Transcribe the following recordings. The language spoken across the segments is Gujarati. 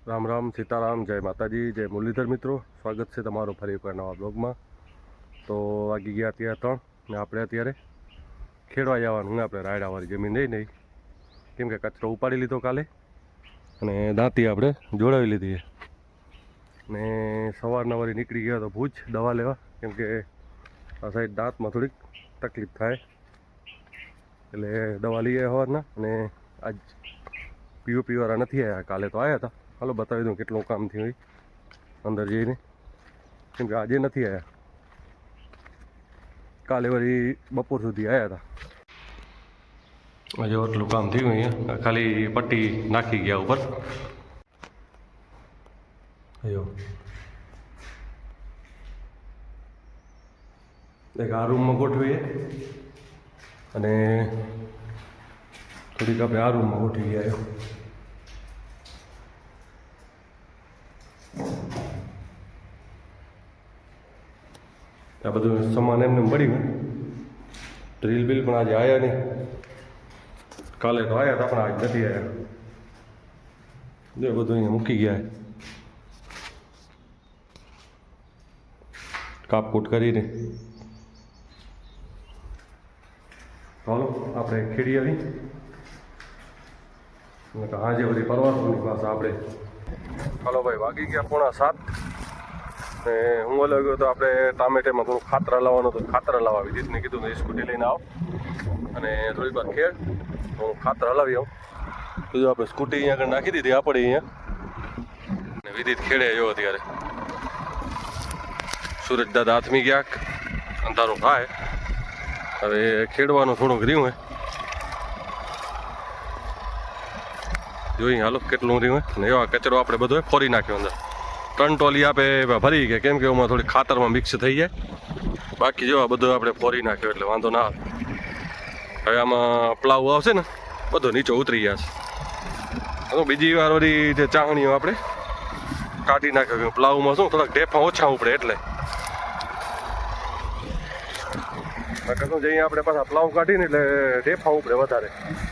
રામ રામ સીતારામ જય માતાજી જય મુરલીધર મિત્રો, સ્વાગત છે તમારું ફરી એકવાર નવા બ્લોગમાં। તો વાગી ગયા ત્યાં 3 ને આપણે અત્યારે ખેડવા જવાનું ને આપણે રાયડાવાળી જમીન નહીં કેમ કે કચરો ઉપાડી લીધો કાલે અને દાંતી આપણે જોડાવી લીધી ને સવારના વળી નીકળી ગયા તો ભુજ દવા લેવા, કેમ કે આ સાઈડ દાંતમાં થોડીક તકલીફ થાય એટલે દવા લઈએ સવારના। અને આજ પીઓપી વાળા નથી આવ્યા, કાલે તો આવ્યા હતા। હાલો બતાવી દઉં કેટલું કામ થયું હોય અંદર જઈને, કેમ કે આજે નથી આવ્યા, કાલે વળી બપોર સુધી આવ્યા હતા। આજે એટલું કામ થયું અહીંયા, ખાલી પટ્ટી નાખી ગયા ઉપર। અયો એક આ રૂમમાં ગોઠવીએ અને થોડીક આપણે આ રૂમમાં ગોઠવી ગયા। આ બધું સામાન એમને મળ્યું, ડ્રીલ બિલ પણ આજે આવ્યા નહીં, કાલે તો આવ્યા હતા પણ આજ નથી આવ્યા। જો બધું અહીંયા મૂકી ગયા, કાપકૂટ કરીને। ચાલો આપણે ખેડી આવી, આજે બધી પરવાસોની પાસે આપણે। ચાલો ભાઈ, વાગી ગયા 6:45 ને હું ઓલો ગયો તો આપણે ટામેટામાં થોડું ખાતરા લાવવાનું હતું, ખાતરા લાવવા વિદિતને કીધું ને સ્કૂટી લઈને આવ અને થોડીક વાર ખેડ હું ખાતર હલાવી આવું। બીજું આપણે સ્કૂટી અહીંયા આગળ નાખી દીધી આપણે અહીંયા, ને વિદિત ખેડે જો અત્યારે સુરજ દાદા હાથમી ગયા, અંધારું થાય હવે ખેડવાનું થોડુંક રહ્યું હે, જોઈએ હાલો કેટલું રહ્યું હે। ને એવા કચરો આપણે બધો ફોરી નાખ્યો અંદર, 3 ટોલી આપે ભરી ગયા, કેમ કે એમાં થોડી ખાતરમાં મિક્સ થઈ જાય, બાકી જો બધું આપણે ફોરી નાખ્યો એટલે વાંધો ના આવે। હવે આમાં પ્લાવ આવશે ને બધો નીચે ઉતરી જશે। તો બીજી વાર વળી જે ચાહણીઓ આપણે કાઢી નાખ્યો, પ્લાવમાં શું થોડાક ઢેફા ઓછા ઉપડે એટલે તો જઈએ આપણે પાછા પ્લાવ કાઢીને એટલે ઢેફા ઉપડે વધારે,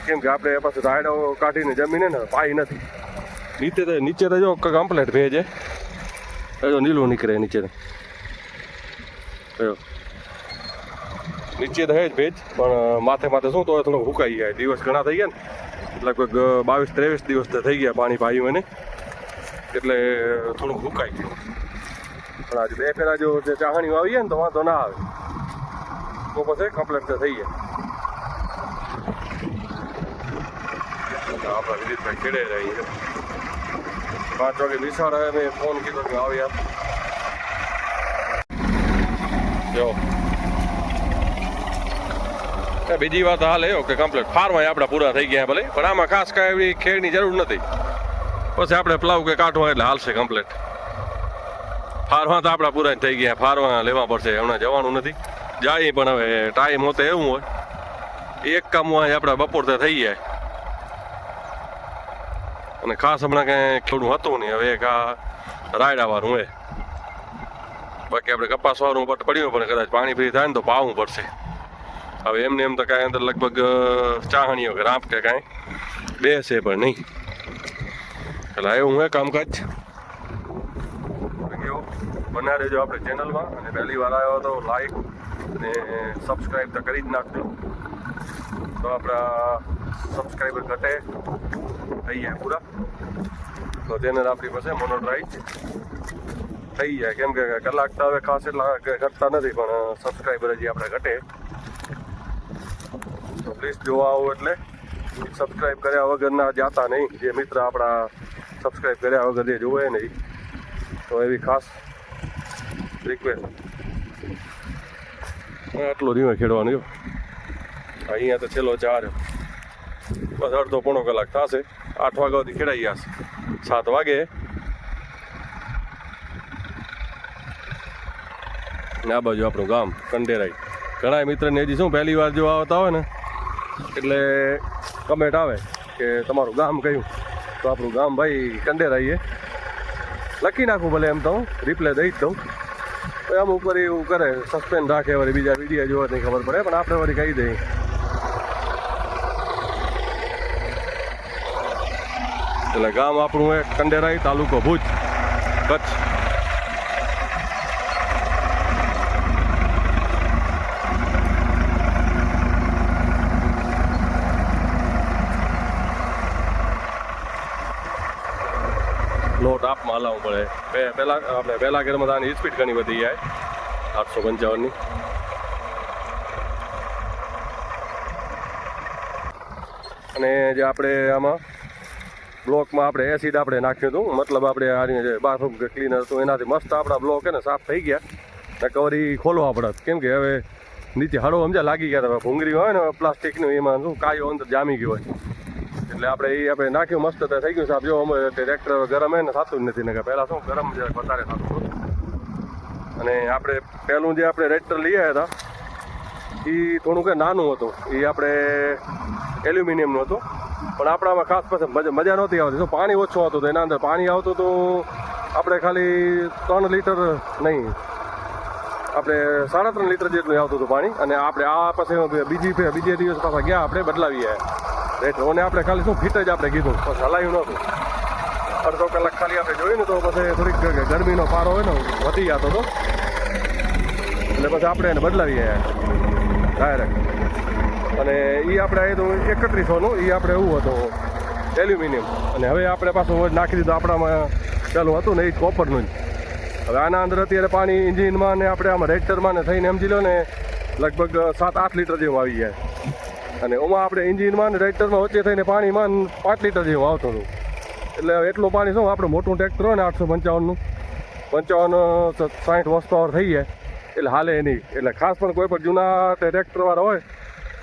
કેમ કે આપણે પાછું રાયડો કાઢીને જમીને ને પાઈ નથી નીચે તો જો કમ્પ્લેટ ભેજ જો નીલું નીકળે નીચે નીચે તો હે જ ભેજ, પણ માથે શું તો થોડું સુકાઈ જાય, દિવસ ઘણા થઈ ગયા ને લગભગ 22-23 દિવસ તો થઈ ગયા પાણી પાયું એને, એટલે થોડુંક સુકાઈ ગયું। પણ આજે 2 ફેરા જો જે ચાહણીઓ આવી જાય ને તો વાંધો ના આવે, તો પછી કમ્પ્લેટ તો થઈ જાય। આપણા વિદિતભાઈ ખેડે રહી 5 વાગે નિશાળ આવે, મેં ફોન કીધો કે આવ યાર જો। બીજી વાત હાલ એવો કે કમ્પ્લેટ ફાર્મા આપણા પૂરા થઈ ગયા ભલે, પણ આમાં ખાસ કાંઈ એવી ખેડની જરૂર નથી, પછી આપણે પ્લાવ કે કાઢવા એટલે હાલશે કમ્પ્લેટ। ફાર્મા તો આપણા પૂરા થઈ ગયા, ફાર્મા લેવા પડશે, હમણાં જવાનું નથી જાય, પણ હવે ટાઈમ હોતે એવું હોય એક કામ હોય આપણા બપોર તો થઈ જાય, અને ખાસ હમણાં કાંઈ ખેડું હતું નહીં, હવે એક આ રાયડાવાળું હોય, બાકી આપણે કપાસવાળું પડ્યું પણ કદાચ પાણી ફ્રી થાય ને તો પાવું પડશે। હવે એમને એમ તો કાંઈ અંદર લગભગ ચાહણીઓ કે રાંપ કે કાંઈ બેસે પણ નહીં, એટલે એવું હોય કામકાજ। બના રહેજો આપણે ચેનલમાં, અને પહેલી વાર આવ્યો તો લાઈક અને સબસ્ક્રાઈબ તો કરી જ નાખજો, તો આપણા સબસ્ક્રાઈબર ઘટે થઈ જાય પૂરા, તો ચેનલ આપણી પાસે મોનોટાઈઝ થઈ જાય, કેમ કે કલાક તો હવે ખાસ એટલા ઘટતા નથી, પણ સબસ્ક્રાઈબર હજી આપણે ઘટે, તો પ્લીઝ જોવા આવો એટલે સબસ્ક્રાઈબ કર્યા વગરના જાતા નહીં, જે મિત્ર આપણા સબસ્ક્રાઈબ કર્યા વગર જે જોવે નહીં, તો એવી ખાસ રિક્વેસ્ટ। આટલું રીવે ખેડવાનું જો, અહીંયા તો છેલ્લો 4 બસ અડધો પોણો કલાક થશે, 8 વાગ્યા સુધી ખેડાઈ જશે, 7 વાગે ને આ બાજુ આપણું ગામ કંડેરાઈ। ઘણા મિત્રને હજી શું પહેલી વાર જો આવતા હોય ને એટલે કમેન્ટ આવે કે તમારું ગામ કયું, તો આપણું ગામ ભાઈ કંડેરાઈએ લખી નાખું ભલે, એમ તો હું રિપ્લે દઈ જ દઉં, તો અમુક વાર એવું કરે સસ્પેન્ડ રાખે, વળી બીજા વિડીયો જોવા નહીં ખબર પડે, પણ આપણે વળી કહી દઈએ। એટલે ગામ આપણું એક કંડેરાઈ, તાલુકો ભુજ, કચ્છ. લોટ આપમાં હલાવવું પડે. પહેલા ગેરમાં તો આની સ્પીડ ઘણી વધી જાય 855ની. અને જે આપણે આમાં બ્લોકમાં આપણે એસિડ આપણે નાખ્યું હતું, મતલબ આપણે આની જે બાથરૂમ ક્લીનર હતું એનાથી મસ્ત આપણા બ્લોક છે ને સાફ થઈ ગયા. કવરી ખોલવા પડે, કેમ કે હવે નીચે હળો સમજ્યા લાગી ગયા હતા. ભૂંગળી હોય ને પ્લાસ્ટિકનું, એમાં શું કાયો અંદર જામી ગયો હોય, એટલે આપણે નાખ્યું મસ્ત થઈ ગયું સાહેબ. જો અમે ટ્રેક્ટર ગરમ હે ને થતું જ નથી ને, કે પહેલાં શું ગરમ વધારે થતું હતું. અને આપણે પહેલું જે આપણે ટ્રેક્ટર લઈ આવ્યા હતા એ થોડું કે નાનું હતું, એ આપણે એલ્યુમિનિયમનું હતું. પણ આપણામાં ખાસ પછી મજા નહોતી આવતી. તો પાણી ઓછું આવતું હતું એના અંદર. પાણી આવતું હતું આપણે ખાલી 3 લીટર નહીં, આપણે 3.5 લીટર જેટલું આવતું હતું પાણી. અને આપણે આ પછી બીજે દિવસ પાછા ગયા આપણે બદલાવી આવ્યા રેટરોને. આપણે ખાલી શું ફિટ જ આપણે કીધું, પછી હલાવ્યું નહોતું. અડધો કલાક ખાલી આપણે જોયું ને તો પછી થોડીક ગરમીનો પારો હોય ને વધી જતો હતો, એટલે પછી આપણે એને બદલાવી આવ્યા ડાયરેક્ટ. અને એ આપણે આવ્યું હતું 3100નું, એ આપણે એવું હતું એલ્યુમિનિયમ. અને હવે આપણે પાછું નાખી દીધું આપણામાં પેલું હતું ને એ કોપરનું જ. હવે આના અંદર અત્યારે પાણી ઇન્જિનમાં ને આપણે આમાં રેક્ટરમાં ને થઈને સમજી લો ને લગભગ 7-8 લીટર જેવું આવી જાય. અને ઓમાં આપણે ઇન્જિનમાં ને રેક્ટરમાં વચ્ચે થઈને પાણીમાં 5 લીટર જેવું આવતું હતું. એટલે એટલું પાણી શું આપણે મોટું ટ્રેક્ટર હોય ને 855નું 55-60 હોર્સ પાવર થઈ જાય એટલે હાલે નહીં. એટલે ખાસ પણ કોઈ પણ જૂના ટ્રેક્ટરવાળા હોય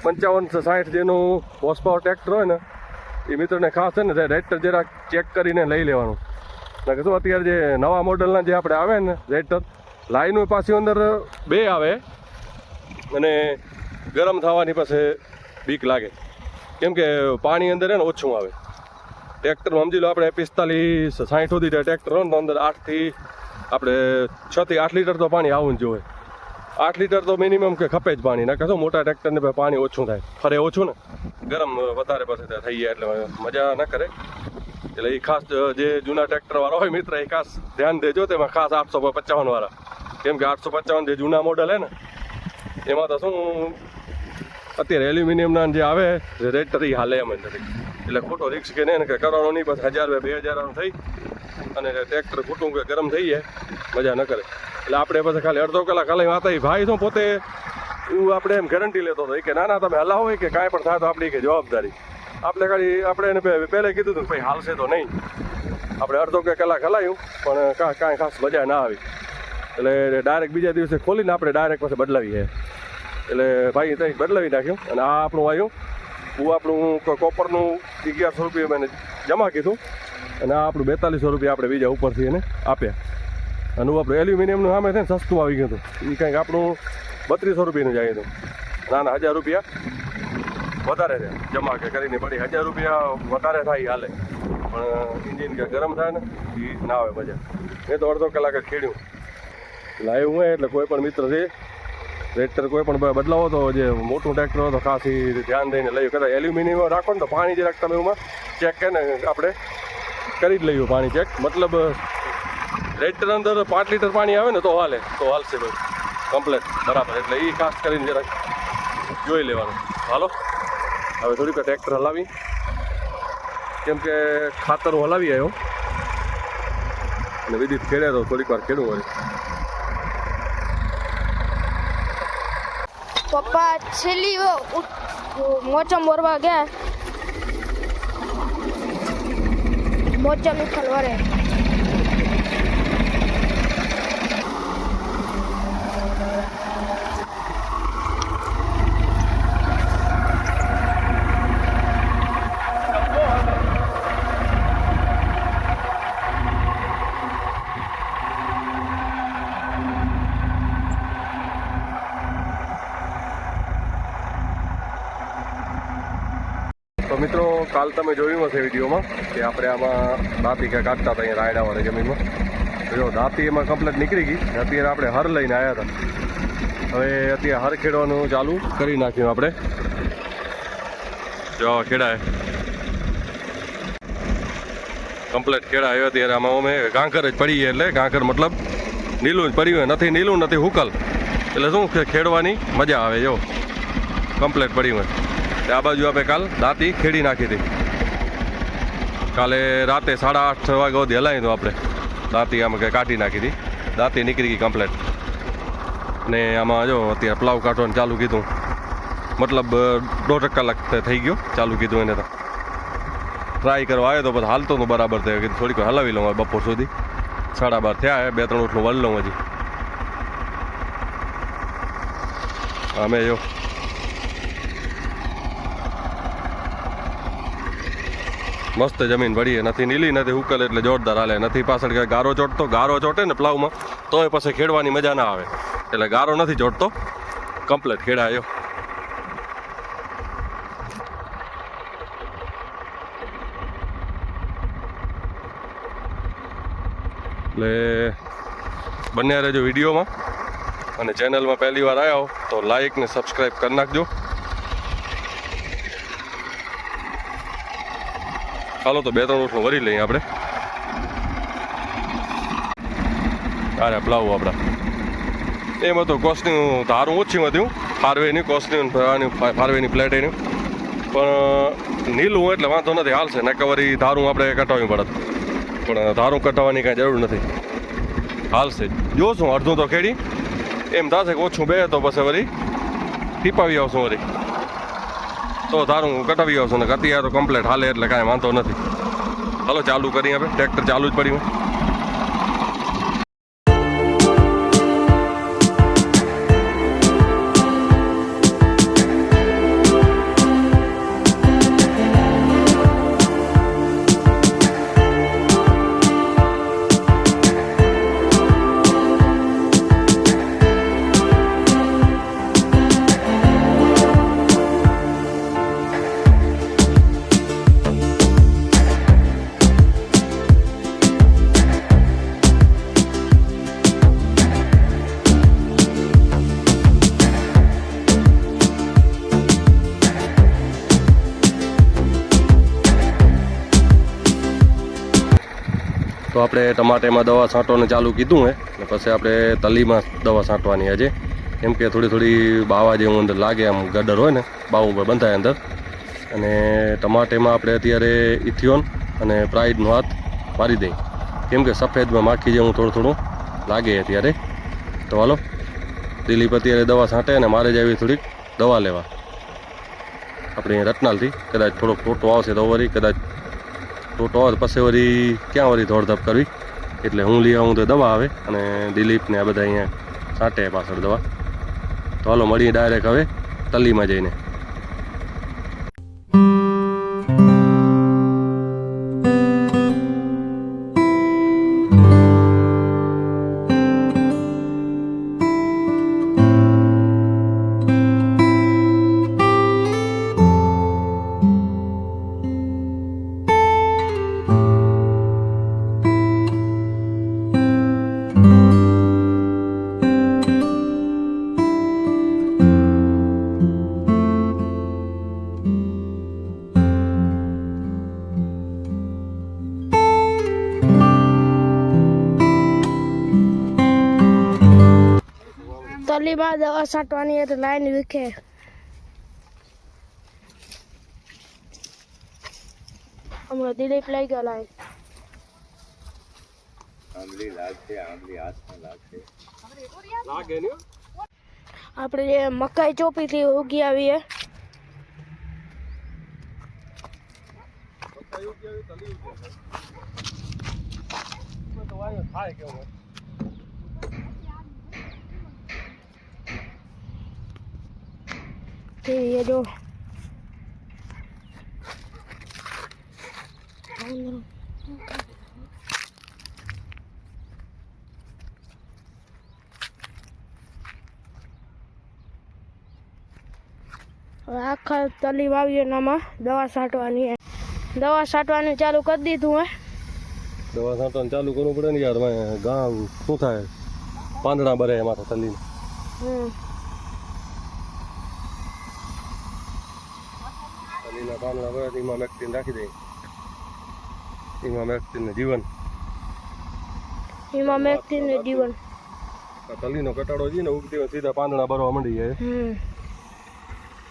55-60 જેનું હોર્સ પાવર ટ્રેક્ટર હોય ને એ મિત્રને ખાસ છે ને રેક્ટર જરાક ચેક કરીને લઈ લેવાનું. કારણ કે શું અત્યારે જે નવા મોડલના જે આપણે આવે ને રેક્ટર, લાઈનો પાછી અંદર 2 આવે અને ગરમ થવાની પાસે બીક લાગે, કેમ કે પાણી અંદર ને ઓછું આવે. ટ્રેક્ટર સમજી લો આપણે 45-60 સુધી ટ્રેક્ટર હોય ને તો અંદર 8થી આપણે 6થી 8 લીટર તો પાણી આવવું જ જોઈએ. 8 લીટર તો મિનિમમ કે ખપે જ પાણી. ના કહેશો મોટા ટ્રેક્ટરને પાણી ઓછું થાય, ફરે ઓછું ને, ગરમ વધારે પછી થઈ જાય એટલે મજા ના કરે. એટલે એ ખાસ જે જૂના ટ્રેક્ટરવાળા હોય મિત્ર એ ખાસ ધ્યાન દેજો તેમાં, ખાસ 855વાળા. કેમ કે 855 જે જૂના મોડલ હે ને એમાં તો શું અત્યારે એલ્યુમિનિયમના જે આવે રેક્ટર એ હાલે એમ નથી. એટલે ખોટો રિક્સ કે નહીં કે કરવાનો નહીં, બસ 1000-2000 થઈ અને ટ્રેક્ટર ખોટું કે ગરમ થઈ જાય, મજા ન કરે. એટલે આપણે પછી ખાલી અડધો કલાક હલાવી વાતા. ભાઈ શું પોતે એવું આપણે એમ ગેરંટી લેતો હતો કે ના તમે હલાવો કે કાંઈ પણ થાય તો આપણી કે જવાબદારી. આપણે ખાલી આપણે એને પહેલાં કીધું હતું કે ભાઈ હાલશે તો નહીં. આપણે અડધો કલાક હલાવ્યું પણ કાંઈ ખાસ મજા ના આવી. એટલે ડાયરેક્ટ બીજા દિવસે ખોલીને આપણે ડાયરેક્ટ પછી બદલાવીએ. એટલે ભાઈ ત્યાં બદલાવી નાખ્યું. અને આ આપણું આવ્યું આપણું કોપરનું 1100 રૂપિયા મેં જમા કીધું. અને આ આપણું 4200 રૂપિયા આપણે બીજા ઉપરથી એને આપ્યા. અને આપણું એલ્યુમિનિયમનું સામે છે ને સસ્તું આવી ગયું હતું. એ કંઈક આપણું 3200 રૂપિયાનું જ આવ્યું હતું. ના 1000 રૂપિયા વધારે છે જમા કે કરીને પડી. 1000 રૂપિયા વધારે થાય હાલે, પણ ઇન્જિન કે ગરમ થાય ને એ ના આવે મજા. મેં તો અડધો કલાક જ ખેડ્યું. લાવ્યું હોય એટલે કોઈ પણ મિત્ર છે ટ્રેક્ટર કોઈ પણ બદલાવો તો જે મોટું ટ્રેક્ટર હોય તો ખાસ એ ધ્યાન દઈને લઈએ. કદાચ એલ્યુમિનિયમ રાખો ને તો પાણી જરાક તમે એમાં ચેક કરીને આપણે કરી જ લઈએ પાણી ચેક. મતલબ ટ્રેક્ટર અંદર 5 લીટર પાણી આવે ને તો હાલશે ભાઈ કમ્પ્લેટ બરાબર. એટલે એ ખાસ કરીને જરાક જોઈ લેવાનું. હાલો હવે થોડીક ટ્રેક્ટર હલાવી, કેમ કે ખાતર હું હલાવી આવ્યો અને વિદ્યુત ખેડે તો થોડીક વાર ખેડવું હોય. પપ્પા છેલ્લી મોચમ બોરવા ગયા, મોચમ ઉખલ વરે. તો મિત્રો કાલ તમે જોયું હશે વિડીયોમાં કે આપણે આમાં દાંતી કાંઈ કાઢતા હતા અહીંયા રાયડાવાળી જમીનમાં. જો દાંતી એમાં કમ્પ્લીટ નીકળી ગઈ. અત્યારે આપણે હર લઈને આવ્યા હતા. હવે અત્યારે હર ખેડવાનું ચાલુ કરી નાખ્યું આપણે. જો ખેડાય કમ્પ્લેટ ખેડા આવ્યા ત્યારે આમાં અમે ગાંકર જ પડી એટલે ગાંકર મતલબ નીલું જ પડ્યું હોય, નથી નીલું નથી હુકલ, એટલે શું કે ખેડવાની મજા આવે. જો કમ્પ્લેટ પડ્યું હોય. આ બાજુ આપણે કાલ દાંતી ખેડી નાખી હતી. કાલે રાતે 8:30 વાગ્યા સુધી હલાવી તો આપણે દાંતી આમાં કંઈ કાઢી નાખી હતી. દાંતી નીકળી ગઈ કમ્પ્લેટ. ને આમાં જો અત્યારે પ્લાવ કાઢવાનું ચાલુ કીધું, મતલબ 1.5 કલાક થઈ ગયો ચાલુ કીધું એને. તો ટ્રાય કરવા આવ્યો તો પછી હાલતો તો બરાબર થયો, કીધું થોડીક હલાવી લઉં બપોર સુધી. 12:30 થયા, 2-3 ઉઠલું વળ લઉં હજી. અમે જો મસ્ત જમીન પડી, નથી નીલી નથી હુકલ, એટલે જોરદાર હાલે. નથી પાછળ કે ગારો ચોટતો, ગારો ચોટે ને પ્લાવમાં તોય પછી ખેડવાની મજા ના આવે, એટલે ગારો નથી ચોટતો, કમ્પ્લેટ ખેડાયો. એટલે બંને રહેજો વિડીયોમાં, અને ચેનલમાં પહેલી વાર આવ્યા હો તો લાઈક ને સબસ્ક્રાઈબ કરી નાખજો. ચાલો તો 2-3 ઉઠલું વરી લઈએ આપણે. અરે પ્લાવ આપણા એમાં તો કોસ્ટનું ધારું ઓછી વધ્યું, ફારવેની કોસ્ટની ફારવેની પ્લેટ એની પણ નીલું એટલે વાંધો નથી, હાલશે. નકવરી ધારું આપણે કટાવવી પડે, પણ ધારું કટાવવાની કાંઈ જરૂર નથી, હાલશે. જોશું અડધું તો ખેડી, એમ થશે કે ઓછું બે તો પછી વળી ટીપાવી આવશું, વળી તો ધારું કટાવી આવશું. ને અત્યારે તો કમ્પ્લેટ હાલે એટલે કાંઈ વાંધો નથી. ચાલો ચાલુ કરીએ, આપણે ટ્રેક્ટર ચાલુ જ પડ્યું. તો આપણે ટમાટેમાં દવા છાંટવાનું ચાલુ કીધું હે, ને પછી આપણે તલીમાં દવા છાંટવાની આજે, કેમ કે થોડી બાવા જેવું અંદર લાગે, આમ ગડર હોય ને બાવું પર બંધાય અંદર. અને ટમાટેમાં આપણે અત્યારે ઇથિયોન અને પ્રાઇડનો હાથ મારી દઈએ, કેમ કે સફેદમાં માખી જેવું થોડું લાગે અત્યારે. તો હાલો દિલીપ અત્યારે દવા છાંટે, અને મારે જ આવી થોડીક દવા લેવા આપણે રત્નાલથી. કદાચ થોડોક ટોટો આવશે તો વળી, કદાચ ટોટો આવે પછી વળી ક્યાં વળી દોડધાપ કરવી, એટલે હું લઈ આવું તો દવા આવે, અને દિલીપને આ બધા અહીંયા છાંટે પાછળ દવા. તો હાલો મળીએ ડાયરેક્ટ હવે તલીમાં જઈને. તલીમાં દવા છાંટવાની એટલે લાઈન વિખે. હમણાં દિલીપ લઈ ગયો લાઈન. આપણે જે મકાઈ ચોપી થી ઉગી આવી હે. ये जो આખા તલી વાવી એનામાં દવા છાંટવાની ચાલુ કરી દીધું હે. દવા છાંટવાનું ચાલુ કરવું પડે ને યાર, ગામ શું થાય, પાંદડા ભરે એમાં તલી. તલીના પાંદડા ભરે એમાં મેક્ટીન રાખી દઈએ. એમાં વ્યક્તિને જીવન એમાં મેક્સીને જીવન. આ તલીનો કટાડો છે ને ઉગતી હોય સીધા પાંદડા ભરવા માંડી જાય.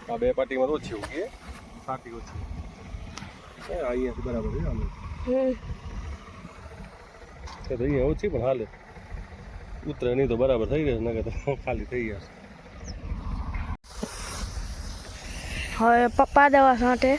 આ બે પાટીમાં ઓછી ઉગી સાટી ઓછી અહીંયા બરાબર છે આમ તો અહીંયા ઓછી પણ હાલે ઉતરે નહીં તો બરાબર થઈ રહેશે નકર તો ખાલી થઈ જશે. હવે પપ્પા દવા છાંટે.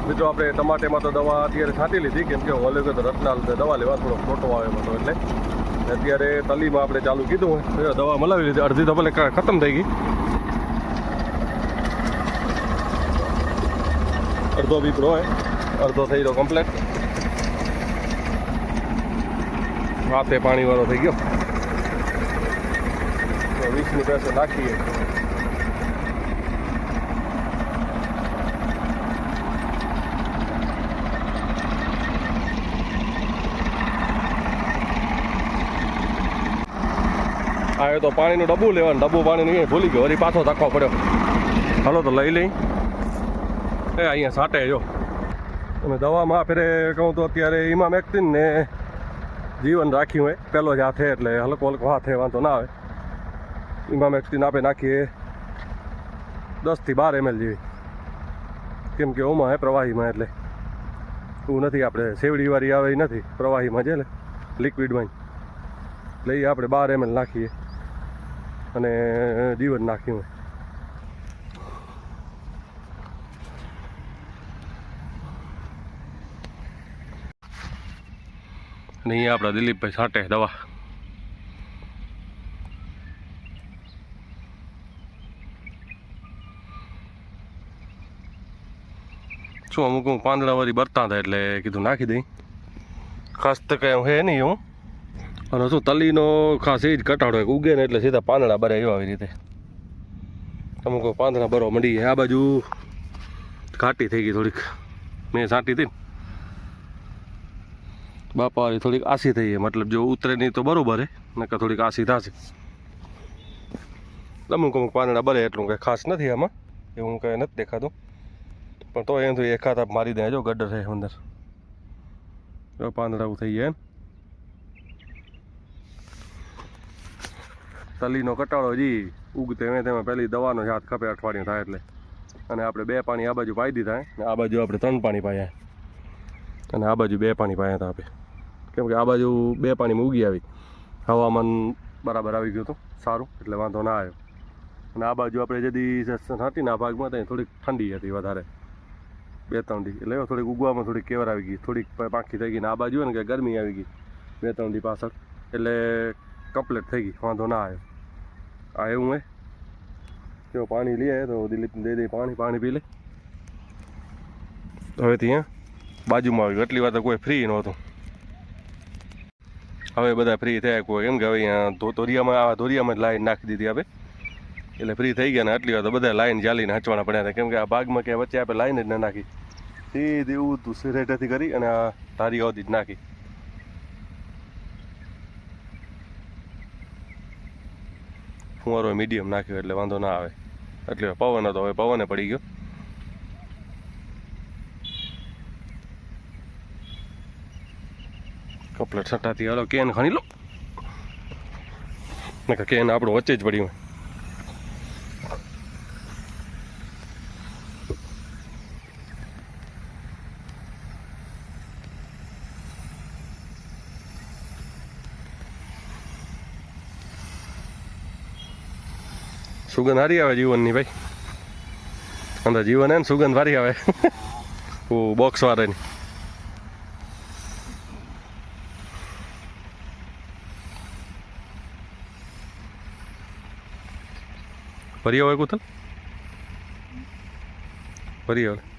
મિત્રો આપણે ટમાટેમાં તો દવા અત્યારે છાંટી લીધી કેમ કે ઓલે તો રત્નાલ દવા લેવા થોડો ખોટો આવે હતો એટલે અત્યારે તલીમાં આપણે ચાલુ કીધું દવા મલાવી લીધી અડધી તો ભલે ખતમ થઈ ગઈ અડધો બીપડો હોય અડધો થઈ ગયો કમ્પ્લેટ રાતે પાણીવાળો થઈ ગયો 20ની પૈસે નાખીએ આવ્યો તો પાણીનું ડબ્બું લેવાનું ડબ્બું પાણીનું અહીંયા ભૂલી ગયો વળી પાછો ધક્કો પડ્યો હાલો તો લઈ લઈ અહીંયા સાટે જો તમે દવામાં ફેરે કહું તો અત્યારે એમાં મેક્સિન ને જીવન રાખ્યું હોય પહેલો જ હાથે એટલે હલકો હલકો હાથે વાંધો ના આવે એમાં મેક્સિન આપે નાખીએ 10 થી 12 ml જેવી કેમ કે ઓમાં હે પ્રવાહીમાં એટલે એવું નથી આપણે સેવડીવાળી આવે એ નથી પ્રવાહીમાં છે ને લિક્વિડમાં લઈએ આપણે 12 ml નાખીએ અને જીવન નાખ્યું હોય અને અહીંયા આપણા દિલીપભાઈ છાંટે દવા શું અમુક પાંદડાવાળી બરતા હતા એટલે કીધું નાખી દઈ ખાસ તો કંઈ હે નહીં હું અને શું તલીનો ખાસ એ જ કટાડો ઉગે ને એટલે સીધા પાંદડા ભરે એવા આવી રીતે અમુક પાંદડા ભરવા મંડી આ બાજુ ઘાટી થઈ ગઈ થોડીક મેં છાંટી હતી બાપાવાળી થોડીક આસી થઈ છે મતલબ જો ઉતરે નહીં તો બરાબર હે નકર થોડીક આસી થશે અમુક અમુક પાંદડા ભરે એટલું કંઈ ખાસ નથી આમાં એવું કંઈ નથી દેખાતું પણ તો એમ તો એકાદ આપ મારી દે જો ગડર છે અંદર પાંદડા થઈ જાય તલીનો કટાળો જી ઉગતે મેં તેમાં પહેલી દવાનો જ હાથ ખપે અઠવાડિયું થાય એટલે અને આપણે 2 પાણી આ બાજુ પાઈ દીધા ને આ બાજુ આપણે 3 પાણી પાયા અને આ બાજુ 2 પાણી પાયા હતા આપણે કેમ કે આ બાજુ 2 પાણીમાં ઉગી આવી હવામાન બરાબર આવી ગયું હતું સારું એટલે વાંધો ના આવ્યો અને આ બાજુ આપણે જેથી હતી ને આ ભાગમાં ત્યાં થોડીક ઠંડી હતી વધારે 2-3 દી એટલે થોડીક ઉગવામાં થોડીક કેવર આવી ગઈ થોડીક પાંખી થઈ ગઈ ને આ બાજુ ને કે ગરમી આવી ગઈ 2-3 દી પાછળ એટલે કમ્પ્લીટ થઈ ગઈ વાંધો ના આવ્યો આ એવું હે જો પાણી લઈએ તો દિલીપને દઈ દઈ પાણી પી લે હવે ત્યાં બાજુમાં આવ્યું એટલી વાર તો કોઈ ફ્રી નહોતું હવે બધા ફ્રી થયા કોઈ કેમ કે હવે અહીંયા ધોરિયામાં જ લાઈન નાખી દીધી આપણે એટલે ફ્રી થઈ ગયા ને આટલી વાર તો બધા લાઈન ચાલીને હચવાના પડ્યા હતા કેમ કે આ ભાગમાં ક્યાંય વચ્ચે આપણે લાઈન જ ન નાખી સીધી એવું સિરેટેથી કરી અને આ ધારી અવધી જ નાખી ફુવારો મીડિયમ નાખ્યો એટલે વાંધો ના આવે એટલે પવન હતો હવે પવને પડી ગયો કપલેટ સટાથી હાલો કેન ખણી લો ને કેન આપણું વચ્ચે જ પડ્યું સુગંધ સારી આવે જીવનની ભાઈ અંદર જીવન હે ને સુગંધ સારી આવે બોક્સ વાળાની ફરી આવે કુતલ ફરી આવે